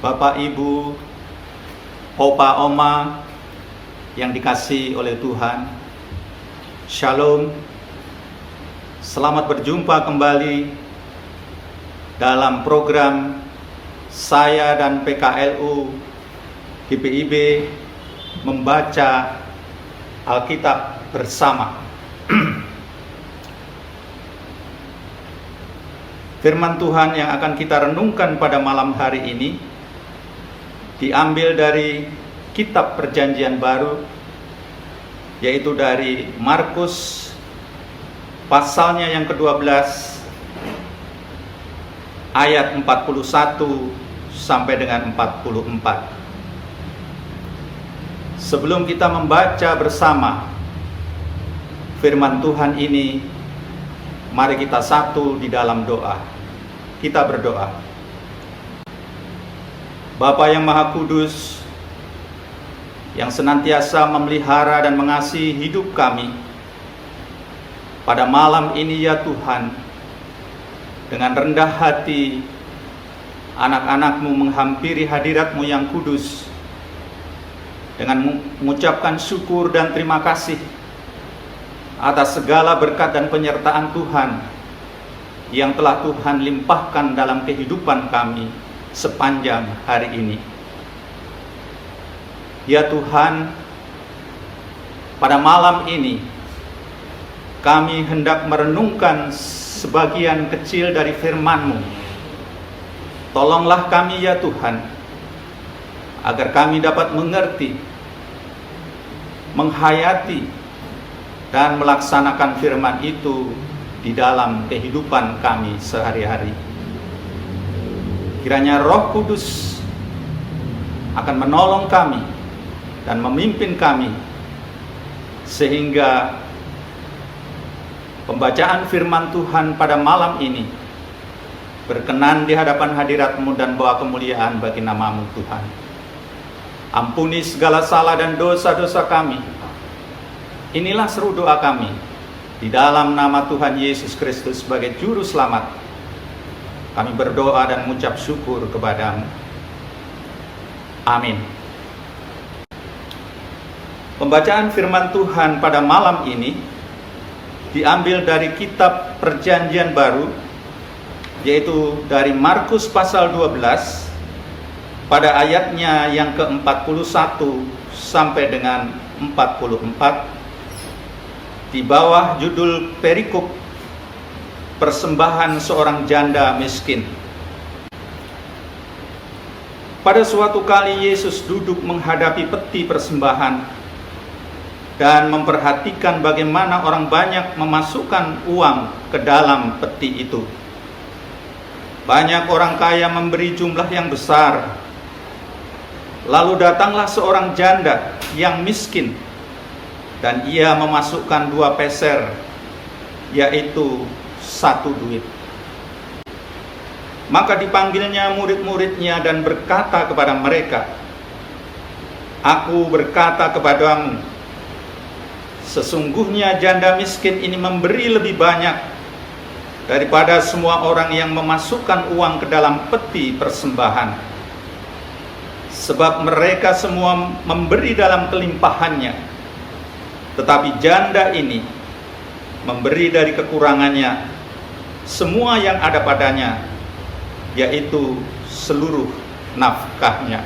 Bapak, Ibu, Opa, Oma yang dikasihi oleh Tuhan, Shalom. Selamat berjumpa kembali dalam program saya dan PKLU GPIB membaca Alkitab bersama. Firman Tuhan yang akan kita renungkan pada malam hari ini diambil dari kitab Perjanjian Baru, yaitu dari Markus pasalnya yang ke-12 ayat 41 sampai dengan 44. Sebelum kita membaca bersama firman Tuhan ini, mari kita satu di dalam doa. Kita berdoa. Bapa yang Maha Kudus, yang senantiasa memelihara dan mengasihi hidup kami, pada malam ini ya Tuhan, dengan rendah hati anak-anak-Mu menghampiri hadirat-Mu yang kudus, dengan mengucapkan syukur dan terima kasih atas segala berkat dan penyertaan Tuhan yang telah Tuhan limpahkan dalam kehidupan kami sepanjang hari ini. Ya Tuhan, pada malam ini kami hendak merenungkan sebagian kecil dari firman-Mu. Tolonglah kami ya Tuhan, agar kami dapat mengerti, menghayati, dan melaksanakan firman itu di dalam kehidupan kami sehari-hari. Kiranya Roh Kudus akan menolong kami dan memimpin kami, sehingga pembacaan firman Tuhan pada malam ini berkenan di hadapan hadirat-Mu dan bawa kemuliaan bagi nama-Mu Tuhan. Ampuni segala salah dan dosa-dosa kami. Inilah seru doa kami di dalam nama Tuhan Yesus Kristus sebagai Juru Selamat. Kami berdoa dan mengucap syukur kepada-Mu. Amin. Pembacaan firman Tuhan pada malam ini diambil dari kitab Perjanjian Baru, yaitu dari Markus pasal 12 pada ayatnya yang ke-41 sampai dengan 44, di bawah judul perikop persembahan seorang janda miskin. Pada suatu kali Yesus duduk menghadapi peti persembahan dan memperhatikan bagaimana orang banyak memasukkan uang ke dalam peti itu. Banyak orang kaya memberi jumlah yang besar. Lalu datanglah seorang janda yang miskin, dan ia memasukkan 2 peser, yaitu 1 duit. Maka dipanggilnya murid-muridnya dan berkata kepada mereka, "Aku berkata kepadamu, sesungguhnya janda miskin ini memberi lebih banyak daripada semua orang yang memasukkan uang ke dalam peti persembahan. Sebab mereka semua memberi dalam kelimpahannya, tetapi janda ini memberi dari kekurangannya semua yang ada padanya, yaitu seluruh nafkahnya."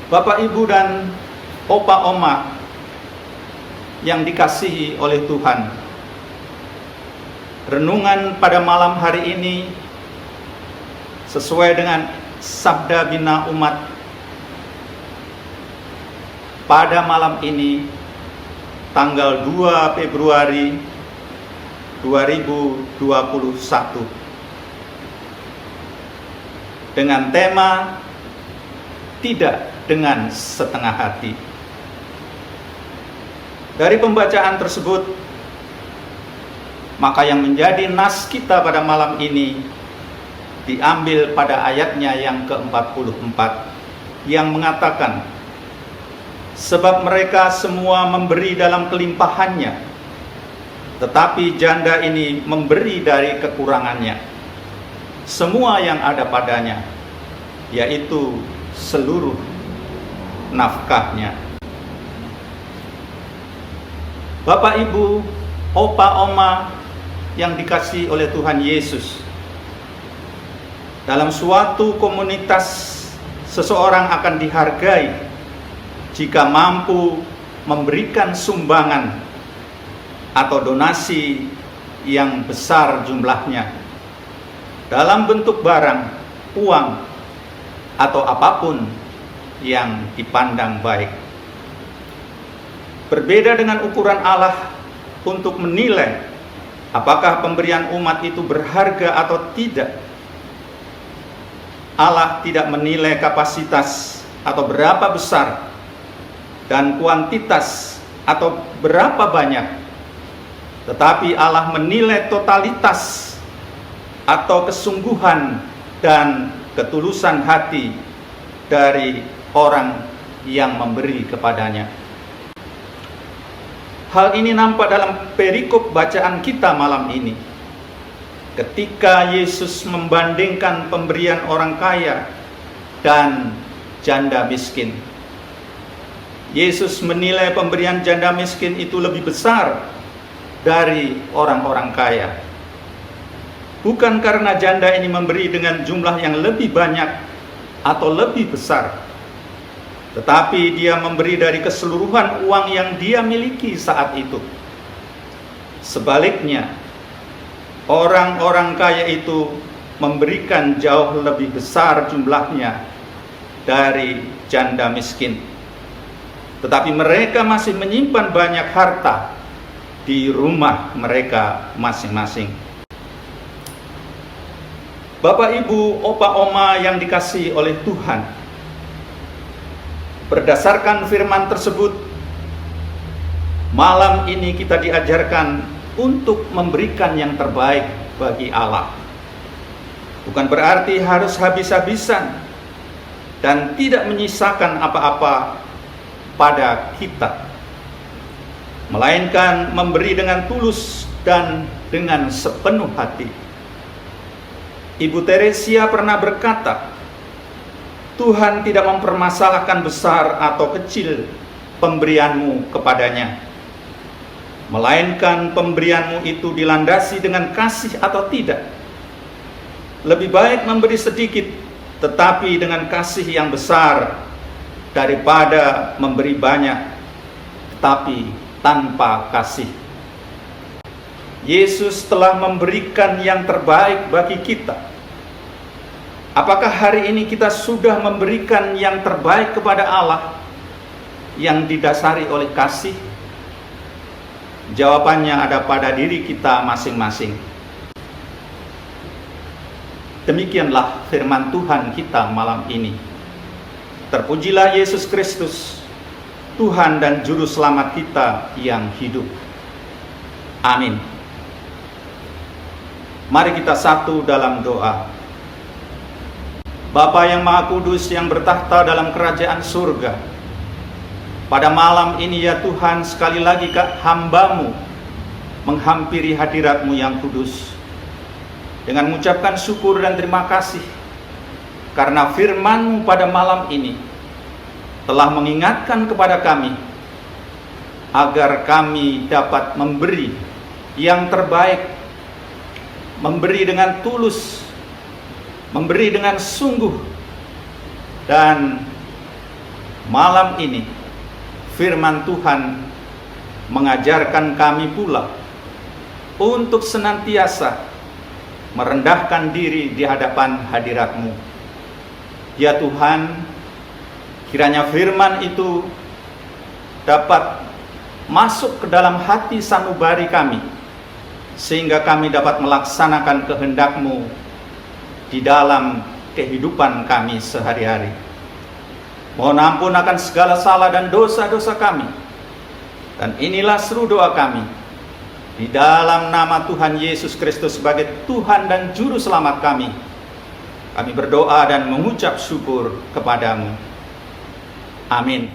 Bapak, Ibu, dan Opa, Oma yang dikasihi oleh Tuhan, renungan pada malam hari ini sesuai dengan sabda bina umat. Pada malam ini, tanggal 2 Februari 2021, dengan tema tidak dengan setengah hati. Dari pembacaan tersebut, maka yang menjadi nas kita pada malam ini diambil pada ayatnya yang ke-44 yang mengatakan, "Sebab mereka semua memberi dalam kelimpahannya, tetapi janda ini memberi dari kekurangannya. semua yang ada padanya, yaitu seluruh nafkahnya. Bapak, Ibu, opa, oma yang dikasihi oleh Tuhan Yesus, dalam suatu komunitas seseorang akan dihargai jika mampu memberikan sumbangan atau donasi yang besar jumlahnya dalam bentuk barang, uang, atau apapun yang dipandang baik. Berbeda dengan ukuran Allah untuk menilai apakah pemberian umat itu berharga atau tidak. Allah tidak menilai kapasitas atau berapa besar dan kuantitas atau berapa banyak, tetapi Allah menilai totalitas atau kesungguhan dan ketulusan hati dari orang yang memberi kepadanya. Hal ini nampak dalam perikop bacaan kita malam ini. Ketika Yesus membandingkan pemberian orang kaya dan janda miskin. Yesus menilai pemberian janda miskin itu lebih besar dari orang-orang kaya. Bukan karena janda ini memberi dengan jumlah yang lebih banyak atau lebih besar, tetapi dia memberi dari keseluruhan uang yang dia miliki saat itu. Sebaliknya, orang-orang kaya itu memberikan jauh lebih besar jumlahnya dari janda miskin. Tetapi mereka masih menyimpan banyak harta di rumah mereka masing-masing. Bapak, Ibu, opa, oma yang dikasihi oleh Tuhan, berdasarkan firman tersebut, malam ini kita diajarkan untuk memberikan yang terbaik bagi Allah. Bukan berarti harus habis-habisan dan tidak menyisakan apa-apa pada kita, melainkan memberi dengan tulus dan dengan sepenuh hati. Ibu Teresia pernah berkata, Tuhan tidak mempermasalahkan besar atau kecil pemberianmu kepadanya, melainkan pemberianmu itu dilandasi dengan kasih atau tidak. Lebih baik memberi sedikit tetapi dengan kasih yang besar, daripada memberi banyak tetapi tanpa kasih. Yesus telah memberikan yang terbaik bagi kita. Apakah hari ini kita sudah memberikan yang terbaik kepada Allah yang didasari oleh kasih? Jawabannya ada pada diri kita masing-masing. Demikianlah firman Tuhan kita malam ini. Terpujilah Yesus Kristus, Tuhan dan Juru Selamat kita yang hidup. Amin. Mari kita satu dalam doa. Bapa yang Maha Kudus yang bertahta dalam kerajaan surga, pada malam ini ya Tuhan, sekali lagi hamba-Mu menghampiri hadirat-Mu yang kudus dengan mengucapkan syukur dan terima kasih karena firman-Mu pada malam ini telah mengingatkan kepada kami agar kami dapat memberi yang terbaik, memberi dengan tulus, memberi dengan sungguh. Dan malam ini firman Tuhan mengajarkan kami pula untuk senantiasa merendahkan diri di hadapan hadirat-Mu. Ya Tuhan, kiranya firman itu dapat masuk ke dalam hati sanubari kami, sehingga kami dapat melaksanakan kehendak-Mu di dalam kehidupan kami sehari-hari. Mohon ampun akan segala salah dan dosa-dosa kami. Dan inilah seru doa kami, di dalam nama Tuhan Yesus Kristus sebagai Tuhan dan Juru Selamat kami. Kami berdoa dan mengucap syukur kepada-Mu. Amin.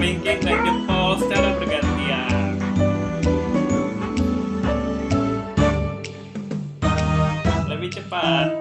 kelingking dan jempol secara bergantian. Lebih cepat.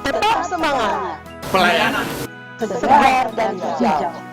Tetap semangat, Pelayanan segar dan hijau.